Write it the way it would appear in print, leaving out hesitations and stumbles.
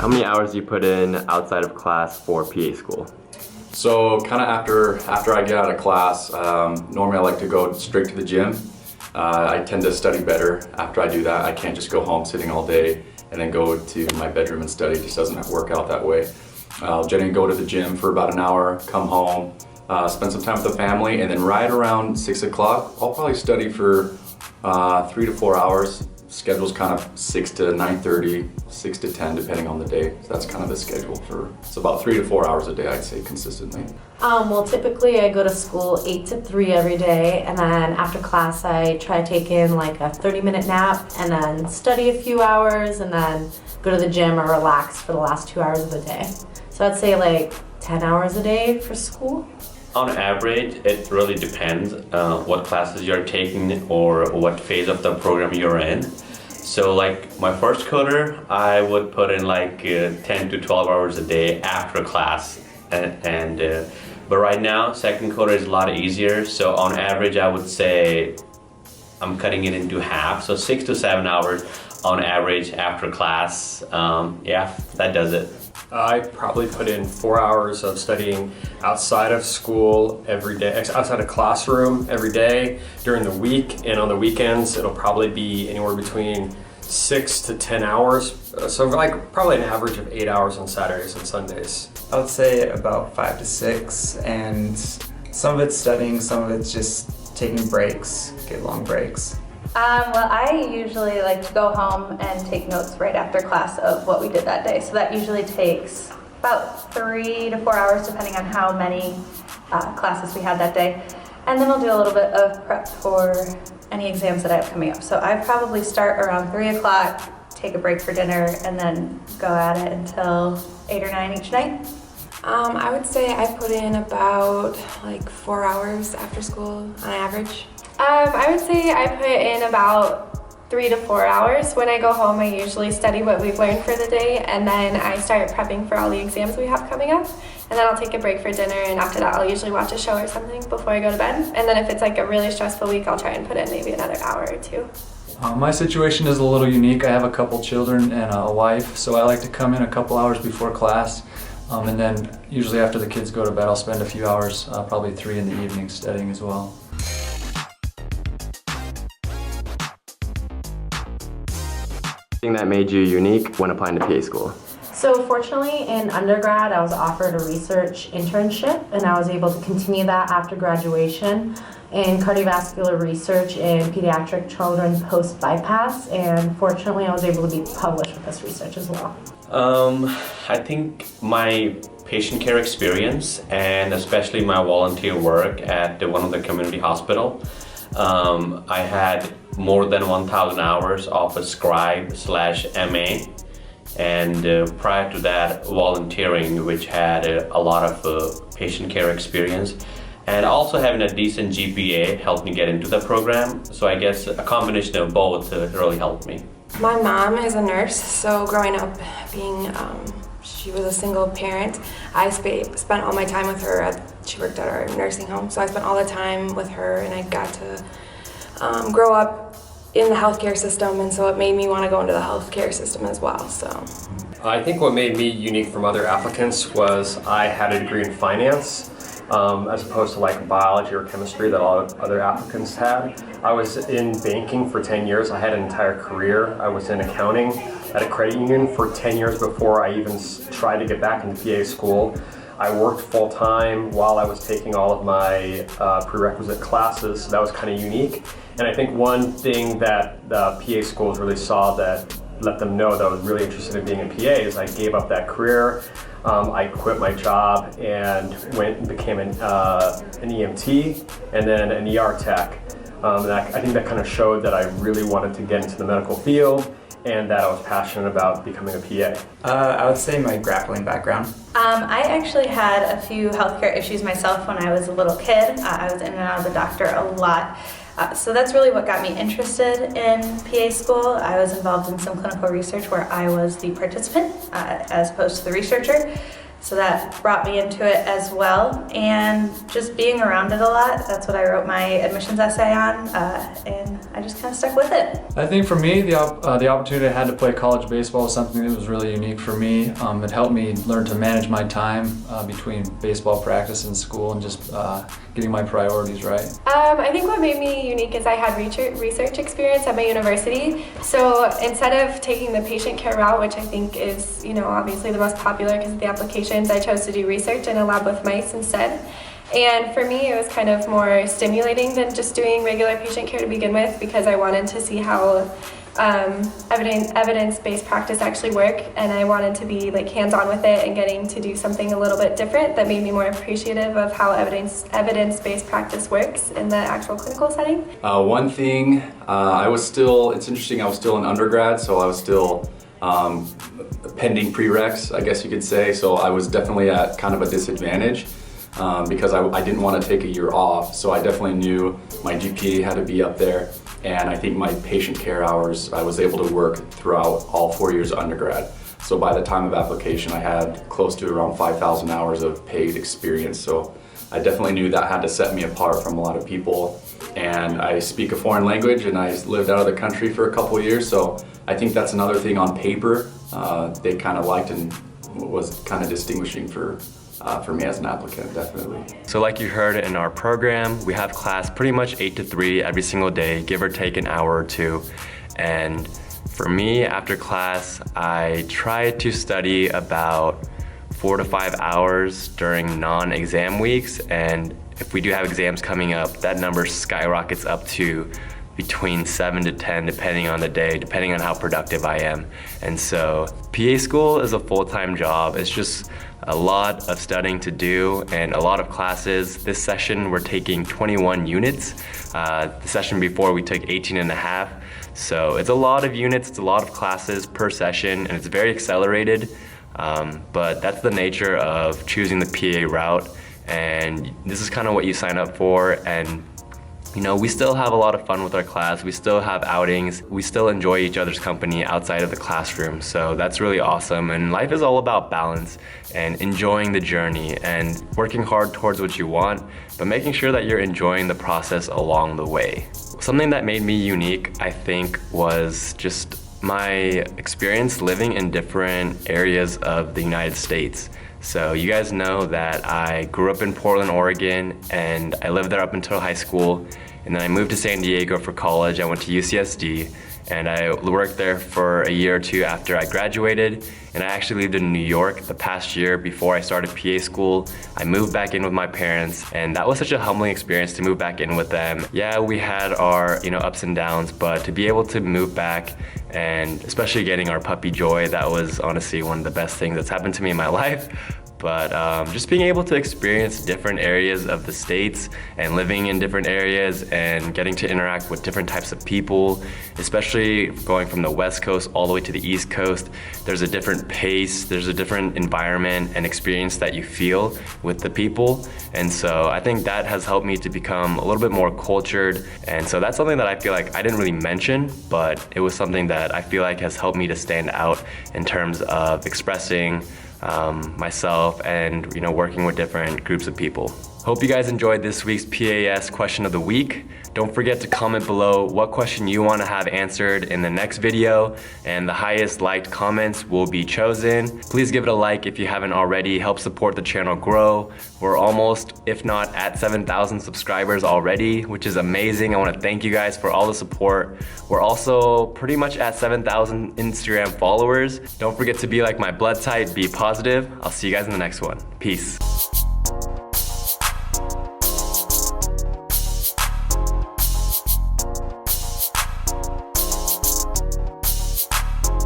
How many hours do you put in outside of class for PA school? So kind of after I get out of class, normally I like to go straight to the gym. I tend to study better after I do that. I can't just go home sitting all day and then go to my bedroom and study. It just doesn't work out that way. I'll generally go to the gym for about an hour, come home, spend some time with the family, and then right around 6 o'clock, I'll probably study for 3 to 4 hours. Schedule's kind of 6 to 9:30, 6 to 10, depending on the day. So that's kind of the schedule it's about 3 to 4 hours a day, I'd say, consistently. Well, typically I go to school 8 to 3 every day, and then after class I try to take in like a 30-minute nap and then study a few hours and then go to the gym or relax for the last 2 hours of the day. So I'd say like 10 hours a day for school. On average, it really depends what classes you're taking or what phase of the program you're in. So like my first quarter, I would put in like 10 to 12 hours a day after class. But right now, second quarter is a lot easier. So on average, I would say I'm cutting it into half. So 6 to 7 hours on average after class. Yeah, that does it. I probably put in 4 hours of studying outside of school every day, outside of classroom every day during the week, and on the weekends it'll probably be anywhere between 6 to 10 hours. So like probably an average of 8 hours on Saturdays and Sundays. I would say about 5 to 6, and some of it's studying, some of it's just taking breaks, get long breaks. Well, I usually like to go home and take notes right after class of what we did that day. So that usually takes about 3 to 4 hours depending on how many classes we had that day. And then we'll do a little bit of prep for any exams that I have coming up. So I probably start around 3 o'clock, take a break for dinner, and then go at it until 8 or 9 each night. I would say I put in about like 4 hours after school on average. I would say I put in about 3 to 4 hours. When I go home, I usually study what we've learned for the day, and then I start prepping for all the exams we have coming up. And then I'll take a break for dinner, and after that I'll usually watch a show or something before I go to bed. And then if it's like a really stressful week, I'll try and put in maybe another hour or 2. My situation is a little unique. I have a couple children and a wife, so I like to come in a couple hours before class. And then usually after the kids go to bed, I'll spend a few hours, probably 3 in the evening, studying as well. That made you unique when applying to PA school? So fortunately in undergrad I was offered a research internship, and I was able to continue that after graduation in cardiovascular research in pediatric children post-bypass, and fortunately I was able to be published with this research as well. I think my patient care experience, and especially my volunteer work at one of the community hospital, I had more than 1,000 hours of a scribe/MA, and prior to that volunteering, which had a lot of patient care experience, and also having a decent GPA helped me get into the program. So I guess a combination of both really helped me. My mom is a nurse, so growing up she was a single parent, I spent all my time with her. She worked at our nursing home, so I spent all the time with her, and I got to grow up in the healthcare system, and so it made me want to go into the healthcare system as well. So I think what made me unique from other applicants was I had a degree in finance, as opposed to like biology or chemistry that all other applicants had. I was in banking for 10 years. I had an entire career. I was in accounting at a credit union for 10 years before I even tried to get back into PA school. I worked full-time while I was taking all of my prerequisite classes, so that was kind of unique. And I think one thing that the PA schools really saw that let them know that I was really interested in being a PA is I gave up that career. I quit my job and went and became an EMT and then an ER tech. I think that kind of showed that I really wanted to get into the medical field and that I was passionate about becoming a PA. I would say my grappling background. I actually had a few healthcare issues myself when I was a little kid. I was in and out of the doctor a lot. So that's really what got me interested in PA school. I was involved in some clinical research where I was the participant as opposed to the researcher. So that brought me into it as well, and just being around it a lot, that's what I wrote my admissions essay on, and I just kind of stuck with it. I think for me, the opportunity I had to play college baseball was something that was really unique for me. It helped me learn to manage my time between baseball practice and school and just getting my priorities right. I think what made me unique is I had research experience at my university. So instead of taking the patient care route, which I think is, obviously the most popular because of the applications, I chose to do research in a lab with mice instead. And for me, it was kind of more stimulating than just doing regular patient care to begin with, because I wanted to see how evidence-based practice actually work, and I wanted to be hands-on with it and getting to do something a little bit different that made me more appreciative of how evidence-based practice works in the actual clinical setting. One thing, it's interesting, I was still an undergrad, so I was still pending prereqs, I guess you could say, so I was definitely at kind of a disadvantage. Because I didn't want to take a year off, so I definitely knew my GPA had to be up there, and I think my patient care hours I was able to work throughout all 4 years of undergrad. So by the time of application I had close to around 5,000 hours of paid experience, so I definitely knew that had to set me apart from a lot of people. And I speak a foreign language, and I lived out of the country for a couple of years, so I think that's another thing on paper they kind of liked and was kind of distinguishing for me as an applicant, definitely. So like you heard in our program, we have class pretty much 8 to 3 every single day, give or take an hour or two. And for me, after class, I try to study about 4 to 5 hours during non-exam weeks. And if we do have exams coming up, that number skyrockets up to between 7 to 10, depending on the day, depending on how productive I am. And so PA school is a full-time job. It's just a lot of studying to do and a lot of classes. This session we're taking 21 units. The session before we took 18 and a half. So it's a lot of units, it's a lot of classes per session, and it's very accelerated. But that's the nature of choosing the PA route, and this is kind of what you sign up for. And we still have a lot of fun with our class. We still have outings. We still enjoy each other's company outside of the classroom. So that's really awesome. And life is all about balance and enjoying the journey and working hard towards what you want, but making sure that you're enjoying the process along the way. Something that made me unique, I think, was just my experience living in different areas of the United States. So you guys know that I grew up in Portland, Oregon, and I lived there up until high school. And then I moved to San Diego for college. I went to UCSD, and I worked there for a year or two after I graduated. And I actually lived in New York the past year before I started PA school. I moved back in with my parents, and that was such a humbling experience to move back in with them. Yeah, we had our ups and downs, but to be able to move back, and especially getting our puppy Joy, that was honestly one of the best things that's happened to me in my life. But just being able to experience different areas of the States and living in different areas and getting to interact with different types of people, especially going from the West Coast all the way to the East Coast, there's a different pace, there's a different environment and experience that you feel with the people. And so I think that has helped me to become a little bit more cultured. And so that's something that I feel like I didn't really mention, but it was something that I feel like has helped me to stand out in terms of expressing myself and working with different groups of people. Hope you guys enjoyed this week's PAS question of the week. Don't forget to comment below what question you want to have answered in the next video, and the highest liked comments will be chosen. Please give it a like if you haven't already. Help support the channel grow. We're almost, if not at 7,000 subscribers already, which is amazing. I want to thank you guys for all the support. We're also pretty much at 7,000 Instagram followers. Don't forget to be like my blood type, be positive. I'll see you guys in the next one. Peace.